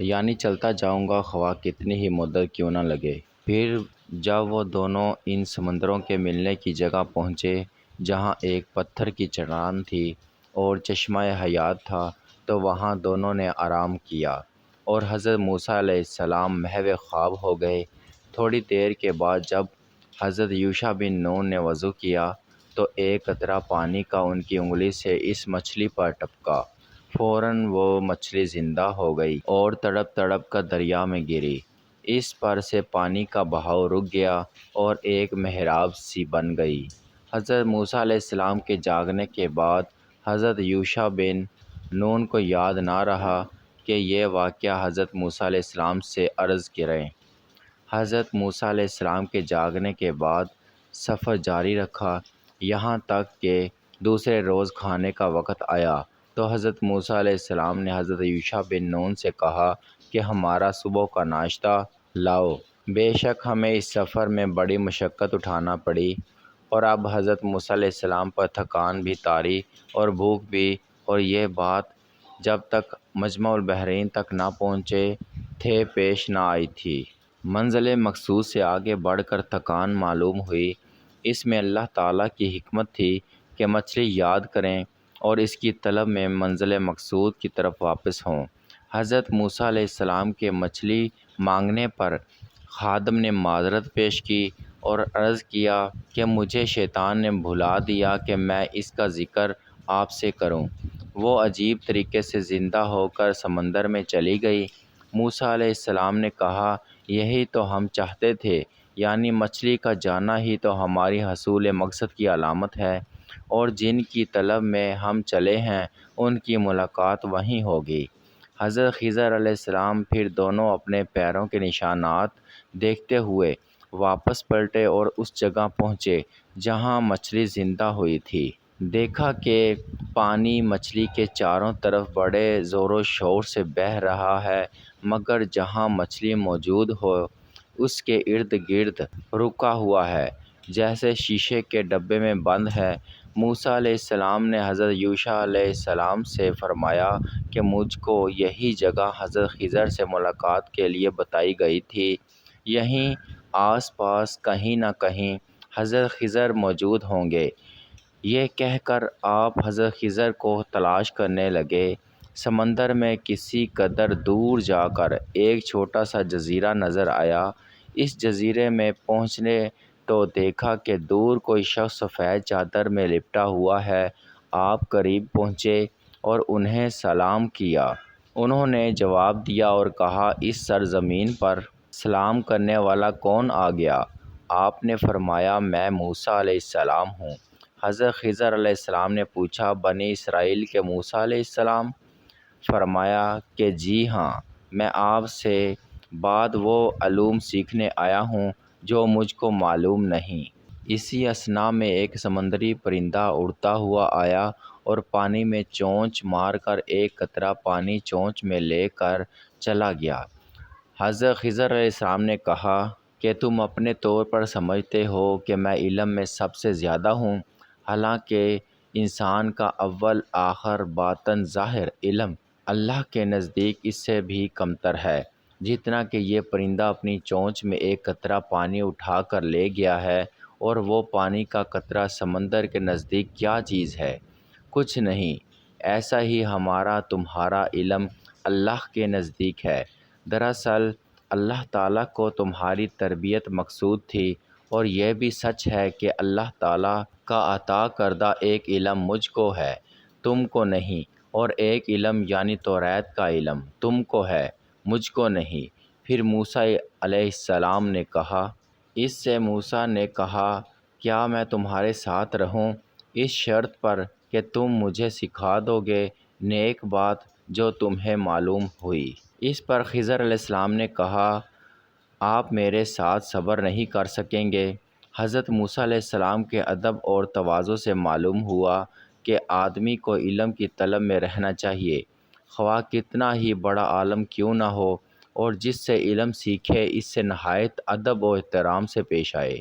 یعنی چلتا جاؤں گا خواہ کتنی ہی مدت کیوں نہ لگے۔ پھر جب وہ دونوں ان سمندروں کے ملنے کی جگہ پہنچے جہاں ایک پتھر کی چٹان تھی اور چشمہ حیات تھا، تو وہاں دونوں نے آرام کیا اور حضرت موسیٰ علیہ السلام محو خواب ہو گئے۔ تھوڑی دیر کے بعد جب حضرت یوشع بن نون نے وضو کیا تو ایک قطرہ پانی کا ان کی انگلی سے اس مچھلی پر ٹپکا۔ فوراً وہ مچھلی زندہ ہو گئی اور تڑپ تڑپ کر دریا میں گری۔ اس پر سے پانی کا بہاؤ رک گیا اور ایک محراب سی بن گئی۔ حضرت موسیٰ علیہ السلام کے جاگنے کے بعد حضرت یوشع بن نون کو یاد نہ رہا کہ یہ واقعہ حضرت موسیٰ علیہ السلام سے عرض کریں۔ حضرت موسیٰ علیہ السلام کے جاگنے کے بعد سفر جاری رکھا، یہاں تک کہ دوسرے روز کھانے کا وقت آیا تو حضرت موسیٰ علیہ السلام نے حضرت یوشع بن نون سے کہا کہ ہمارا صبح کا ناشتہ لاؤ۔ بے شک ہمیں اس سفر میں بڑی مشقت اٹھانا پڑی اور اب حضرت موسیٰ علیہ السلام پر تھکان بھی طاری اور بھوک بھی، اور یہ بات جب تک مجمع البحرین تک نہ پہنچے تھے پیش نہ آئی تھی۔ منزل مقصود سے آگے بڑھ کر تھکان معلوم ہوئی۔ اس میں اللہ تعالیٰ کی حکمت تھی کہ مچھلی یاد کریں اور اس کی طلب میں منزل مقصود کی طرف واپس ہوں۔ حضرت موسیٰ علیہ السلام کے مچھلی مانگنے پر خادم نے معذرت پیش کی اور عرض کیا کہ مجھے شیطان نے بھلا دیا کہ میں اس کا ذکر آپ سے کروں۔ وہ عجیب طریقے سے زندہ ہو کر سمندر میں چلی گئی۔ موسیٰ علیہ السلام نے کہا، یہی تو ہم چاہتے تھے، یعنی مچھلی کا جانا ہی تو ہماری حصول مقصد کی علامت ہے، اور جن کی طلب میں ہم چلے ہیں ان کی ملاقات وہیں ہوگی۔ حضرت خضر علیہ السلام پھر دونوں اپنے پیروں کے نشانات دیکھتے ہوئے واپس پلٹے اور اس جگہ پہنچے جہاں مچھلی زندہ ہوئی تھی۔ دیکھا کہ پانی مچھلی کے چاروں طرف بڑے زور و شور سے بہہ رہا ہے، مگر جہاں مچھلی موجود ہو اس کے ارد گرد رکا ہوا ہے، جیسے شیشے کے ڈبے میں بند ہے۔ موسیٰ علیہ السلام نے حضرت یوشع علیہ السلام سے فرمایا کہ مجھ کو یہی جگہ حضرت خضر سے ملاقات کے لیے بتائی گئی تھی، یہیں آس پاس کہیں نہ کہیں حضرت خضر موجود ہوں گے۔ یہ کہہ کر آپ حضرت خضر کو تلاش کرنے لگے۔ سمندر میں کسی قدر دور جا کر ایک چھوٹا سا جزیرہ نظر آیا۔ اس جزیرے میں پہنچنے تو دیکھا کہ دور کوئی شخص سفید چادر میں لپٹا ہوا ہے۔ آپ قریب پہنچے اور انہیں سلام کیا۔ انہوں نے جواب دیا اور کہا، اس سرزمین پر سلام کرنے والا کون آ گیا؟ آپ نے فرمایا، میں موسیٰ علیہ السلام ہوں۔ حضرت خضر علیہ السلام نے پوچھا، بنی اسرائیل کے موسیٰ علیہ السلام؟ فرمایا کہ جی ہاں، میں آپ سے بعد وہ علوم سیکھنے آیا ہوں جو مجھ کو معلوم نہیں۔ اسی اثناء میں ایک سمندری پرندہ اڑتا ہوا آیا اور پانی میں چونچ مار کر ایک قطرہ پانی چونچ میں لے کر چلا گیا۔ حضرت خضر علیہ السلام نے کہا کہ تم اپنے طور پر سمجھتے ہو کہ میں علم میں سب سے زیادہ ہوں، حالانکہ انسان کا اول آخر باطن ظاہر علم اللہ کے نزدیک اس سے بھی کمتر ہے۔ جتنا کہ یہ پرندہ اپنی چونچ میں ایک قطرہ پانی اٹھا کر لے گیا ہے، اور وہ پانی کا قطرہ سمندر کے نزدیک کیا چیز ہے؟ کچھ نہیں۔ ایسا ہی ہمارا تمہارا علم اللہ کے نزدیک ہے۔ دراصل اللہ تعالیٰ کو تمہاری تربیت مقصود تھی، اور یہ بھی سچ ہے کہ اللہ تعالیٰ کا عطا کردہ ایک علم مجھ کو ہے، تم کو نہیں، اور ایک علم یعنی توریت کا علم تم کو ہے، مجھ کو نہیں۔ پھر موسیٰ علیہ السلام نے کہا، اس سے موسیٰ نے کہا، کیا میں تمہارے ساتھ رہوں اس شرط پر کہ تم مجھے سکھا دو گے نیک بات جو تمہیں معلوم ہوئی؟ اس پر خضر علیہ السلام نے کہا، آپ میرے ساتھ صبر نہیں کر سکیں گے؟ حضرت موسیٰ علیہ السلام کے ادب اور تواضع سے معلوم ہوا کہ آدمی کو علم کی طلب میں رہنا چاہیے، خواہ کتنا ہی بڑا عالم کیوں نہ ہو، اور جس سے علم سیکھے اس سے نہایت ادب و احترام سے پیش آئے۔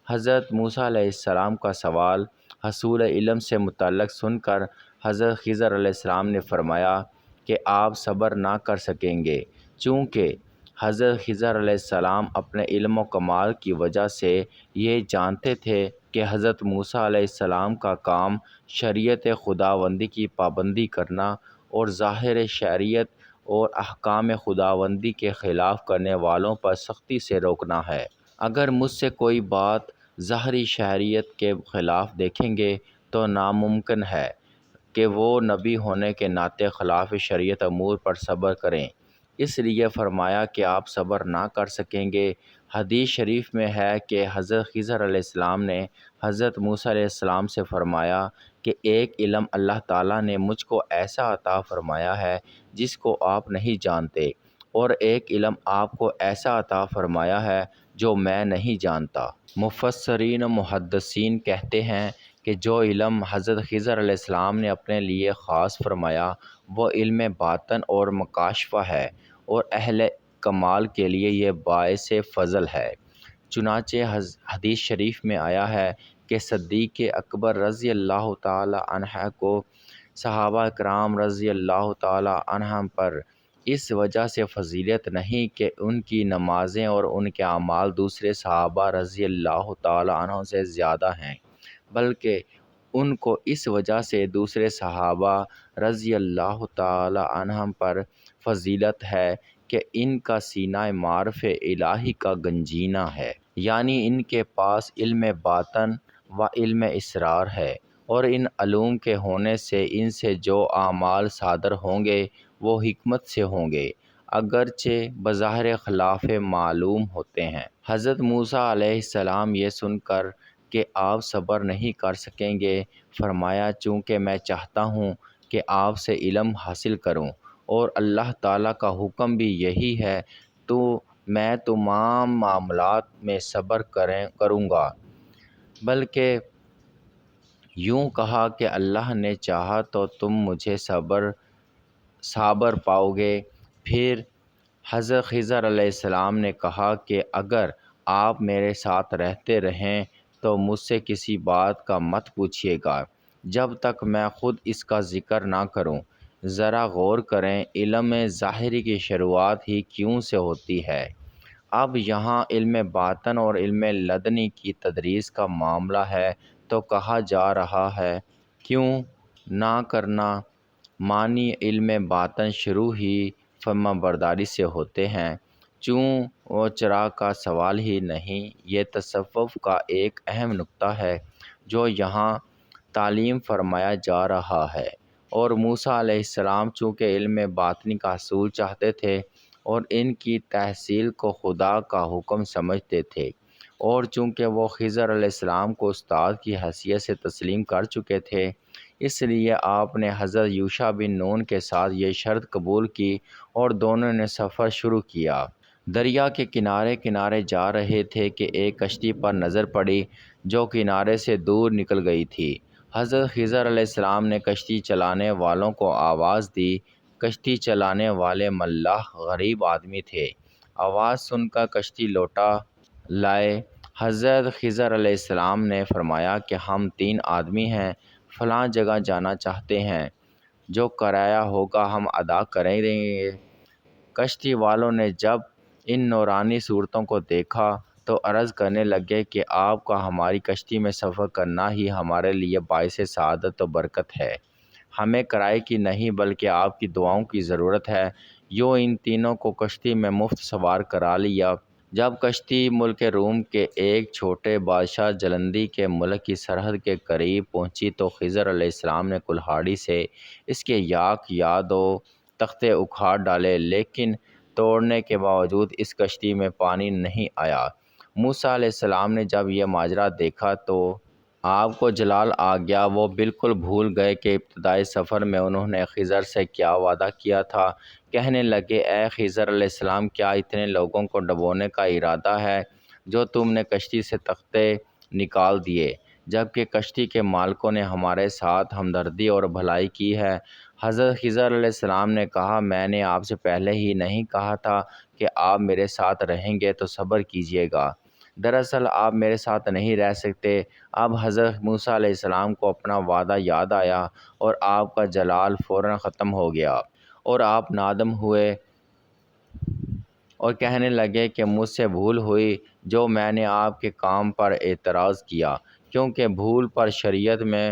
حضرت موسیٰ علیہ السلام کا سوال حصول علم سے متعلق سن کر حضرت خضر علیہ السلام نے فرمایا کہ آپ صبر نہ کر سکیں گے چونکہ حضرت خضر علیہ السلام اپنے علم و کمال کی وجہ سے یہ جانتے تھے کہ حضرت موسیٰ علیہ السلام کا کام شریعت خداوندی کی پابندی کرنا اور ظاہر شریعت اور احکام خداوندی کے خلاف کرنے والوں پر سختی سے روکنا ہے۔ اگر مجھ سے کوئی بات ظاہری شریعت کے خلاف دیکھیں گے تو ناممکن ہے کہ وہ نبی ہونے کے ناطے خلاف شریعت امور پر صبر کریں۔ اس لیے فرمایا کہ آپ صبر نہ کر سکیں گے۔ حدیث شریف میں ہے کہ حضرت خضر علیہ السلام نے حضرت موسیٰ علیہ السلام سے فرمایا کہ ایک علم اللہ تعالیٰ نے مجھ کو ایسا عطا فرمایا ہے جس کو آپ نہیں جانتے، اور ایک علم آپ کو ایسا عطا فرمایا ہے جو میں نہیں جانتا۔ مفسرین و محدثین کہتے ہیں کہ جو علم حضرت خضر علیہ السلام نے اپنے لیے خاص فرمایا وہ علم باطن اور مکاشفہ ہے، اور اہل کمال کے لیے یہ باعث فضل ہے۔ چنانچہ حدیث شریف میں آیا ہے کہ صدیق اکبر رضی اللہ تعالی عنہ کو صحابہ کرام رضی اللہ تعالی عنہم پر اس وجہ سے فضیلت نہیں کہ ان کی نمازیں اور ان کے اعمال دوسرے صحابہ رضی اللہ تعالی عنہ سے زیادہ ہیں، بلکہ ان کو اس وجہ سے دوسرے صحابہ رضی اللہ تعالی عنہم پر فضیلت ہے کہ ان کا سینہ معارف الہی کا گنجینہ ہے، یعنی ان کے پاس علم باطن و علم اسرار ہے، اور ان علوم کے ہونے سے ان سے جو اعمال صادر ہوں گے وہ حکمت سے ہوں گے، اگرچہ بظاہر خلاف معلوم ہوتے ہیں۔ حضرت موسیٰ علیہ السلام یہ سن کر کہ آپ صبر نہیں کر سکیں گے فرمایا چونکہ میں چاہتا ہوں کہ آپ سے علم حاصل کروں اور اللہ تعالیٰ کا حکم بھی یہی ہے تو میں تمام معاملات میں صبر کروں گا، بلکہ یوں کہا کہ اللہ نے چاہا تو تم مجھے صابر پاؤ گے۔ پھر حضرت خضر علیہ السلام نے کہا کہ اگر آپ میرے ساتھ رہتے رہیں تو مجھ سے کسی بات کا مت پوچھیے گا جب تک میں خود اس کا ذکر نہ کروں۔ ذرا غور کریں، علم ظاہری کی شروعات ہی کیوں سے ہوتی ہے؟ اب یہاں علم باطن اور علم لدنی کی تدریس کا معاملہ ہے تو کہا جا رہا ہے کیوں نہ کرنا، معنی علم باطن شروع ہی فرما برداری سے ہوتے ہیں، چوں و چرا کا سوال ہی نہیں۔ یہ تصوف کا ایک اہم نکتہ ہے جو یہاں تعلیم فرمایا جا رہا ہے، اور موسیٰ علیہ السلام چونکہ علم باطنی کا حصول چاہتے تھے اور ان کی تحصیل کو خدا کا حکم سمجھتے تھے، اور چونکہ وہ خضر علیہ السلام کو استاد کی حیثیت سے تسلیم کر چکے تھے، اس لیے آپ نے حضرت یوشع بن نون کے ساتھ یہ شرط قبول کی اور دونوں نے سفر شروع کیا۔ دریا کے کنارے کنارے جا رہے تھے کہ ایک کشتی پر نظر پڑی جو کنارے سے دور نکل گئی تھی۔ حضرت خضر علیہ السلام نے کشتی چلانے والوں کو آواز دی۔ کشتی چلانے والے ملاح غریب آدمی تھے۔ آواز سن کر کشتی لوٹا لائے۔ حضرت خضر علیہ السلام نے فرمایا کہ ہم 3 آدمی ہیں، فلاں جگہ جانا چاہتے ہیں، جو کرایہ ہوگا ہم ادا کریں گے۔ کشتی والوں نے جب ان نورانی صورتوں کو دیکھا تو عرض کرنے لگے کہ آپ کا ہماری کشتی میں سفر کرنا ہی ہمارے لیے باعث سعادت و برکت ہے، ہمیں کرائے کی نہیں بلکہ آپ کی دعاؤں کی ضرورت ہے۔ یوں ان تینوں کو کشتی میں مفت سوار کرا لیا۔ جب کشتی ملک روم کے ایک چھوٹے بادشاہ جلندی کے ملک کی سرحد کے قریب پہنچی تو خضر علیہ السلام نے کلہاڑی سے اس کے یاک یاد و تختے اکھاڑ ڈالے، لیکن توڑنے کے باوجود اس کشتی میں پانی نہیں آیا۔ موسیٰ علیہ السلام نے جب یہ ماجرا دیکھا تو آپ کو جلال آ گیا۔ وہ بالکل بھول گئے کہ ابتدائی سفر میں انہوں نے خضر سے کیا وعدہ کیا تھا۔ کہنے لگے اے خضر علیہ السلام، کیا اتنے لوگوں کو ڈبونے کا ارادہ ہے جو تم نے کشتی سے تختے نکال دیے، جبکہ کشتی کے مالکوں نے ہمارے ساتھ ہمدردی اور بھلائی کی ہے؟ حضرت خضر علیہ السلام نے کہا میں نے آپ سے پہلے ہی نہیں کہا تھا کہ آپ میرے ساتھ رہیں گے تو صبر کیجیے گا؟ دراصل آپ میرے ساتھ نہیں رہ سکتے۔ اب حضرت موسیٰ علیہ السلام کو اپنا وعدہ یاد آیا اور آپ کا جلال فوراً ختم ہو گیا اور آپ نادم ہوئے اور کہنے لگے کہ مجھ سے بھول ہوئی جو میں نے آپ کے کام پر اعتراض کیا، کیونکہ بھول پر شریعت میں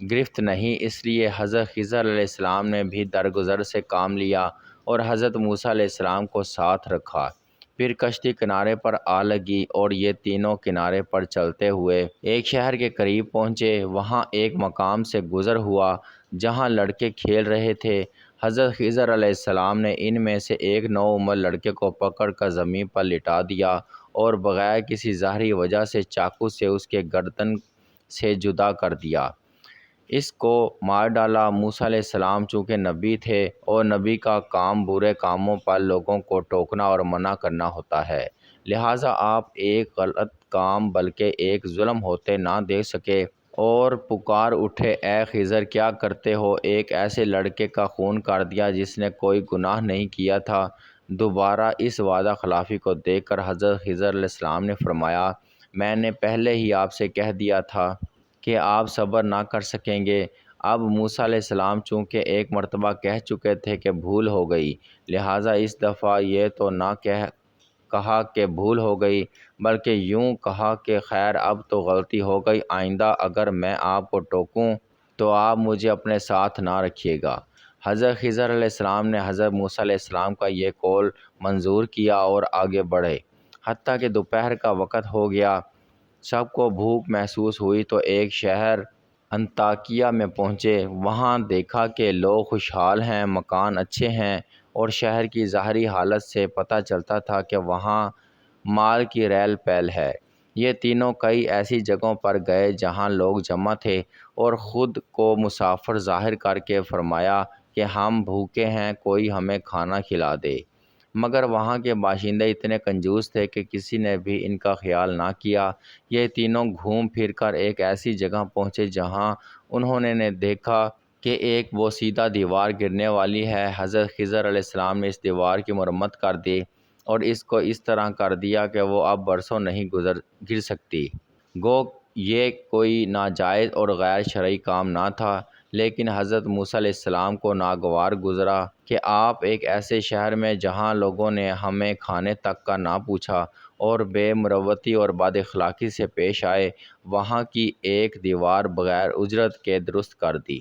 گرفت نہیں۔ اس لیے حضرت خضر علیہ السلام نے بھی درگزر سے کام لیا اور حضرت موسیٰ علیہ السلام کو ساتھ رکھا۔ پھر کشتی کنارے پر آ لگی اور یہ تینوں کنارے پر چلتے ہوئے ایک شہر کے قریب پہنچے۔ وہاں ایک مقام سے گزر ہوا جہاں لڑکے کھیل رہے تھے۔ حضرت خضر علیہ السلام نے ان میں سے ایک نوعمر لڑکے کو پکڑ کر زمین پر لٹا دیا اور بغیر کسی ظاہری وجہ سے چاقو سے اس کے گردن سے جدا کر دیا۔ اس کو مار ڈالا۔ موسیٰ علیہ السلام چونکہ نبی تھے اور نبی کا کام برے کاموں پر لوگوں کو ٹوکنا اور منع کرنا ہوتا ہے، لہٰذا آپ ایک غلط کام بلکہ ایک ظلم ہوتے نہ دیکھ سکے اور پکار اٹھے، اے خضر کیا کرتے ہو؟ ایک ایسے لڑکے کا خون کر دیا جس نے کوئی گناہ نہیں کیا تھا۔ دوبارہ اس وعدہ خلافی کو دیکھ کر حضرت خضر علیہ السلام نے فرمایا، میں نے پہلے ہی آپ سے کہہ دیا تھا کہ آپ صبر نہ کر سکیں گے۔ اب موسیٰ علیہ السلام چونکہ ایک مرتبہ کہہ چکے تھے کہ بھول ہو گئی، لہٰذا اس دفعہ یہ تو نہ کہا کہ بھول ہو گئی، بلکہ یوں کہا کہ خیر اب تو غلطی ہو گئی، آئندہ اگر میں آپ کو ٹوکوں تو آپ مجھے اپنے ساتھ نہ رکھیے گا۔ حضرت خضر علیہ السلام نے حضرت موسیٰ علیہ السلام کا یہ قول منظور کیا اور آگے بڑھے، حتیٰ کہ دوپہر کا وقت ہو گیا۔ سب کو بھوک محسوس ہوئی تو ایک شہر انطاکیہ میں پہنچے۔ وہاں دیکھا کہ لوگ خوشحال ہیں، مکان اچھے ہیں اور شہر کی ظاہری حالت سے پتہ چلتا تھا کہ وہاں مال کی ریل پیل ہے۔ یہ تینوں کئی ایسی جگہوں پر گئے جہاں لوگ جمع تھے اور خود کو مسافر ظاہر کر کے فرمایا کہ ہم بھوکے ہیں، کوئی ہمیں کھانا کھلا دے۔ مگر وہاں کے باشندے اتنے کنجوس تھے کہ کسی نے بھی ان کا خیال نہ کیا۔ یہ تینوں گھوم پھر کر ایک ایسی جگہ پہنچے جہاں انہوں نے دیکھا کہ ایک بوسیدہ دیوار گرنے والی ہے۔ حضرت خضر علیہ السلام نے اس دیوار کی مرمت کر دی اور اس کو اس طرح کر دیا کہ وہ اب برسوں نہیں گر سکتی۔ گو یہ کوئی ناجائز اور غیر شرعی کام نہ تھا، لیکن حضرت موسیٰ علیہ السلام کو ناگوار گزرا کہ آپ ایک ایسے شہر میں جہاں لوگوں نے ہمیں کھانے تک کا نہ پوچھا اور بے مروتی اور بد اخلاقی سے پیش آئے، وہاں کی ایک دیوار بغیر اجرت کے درست کر دی۔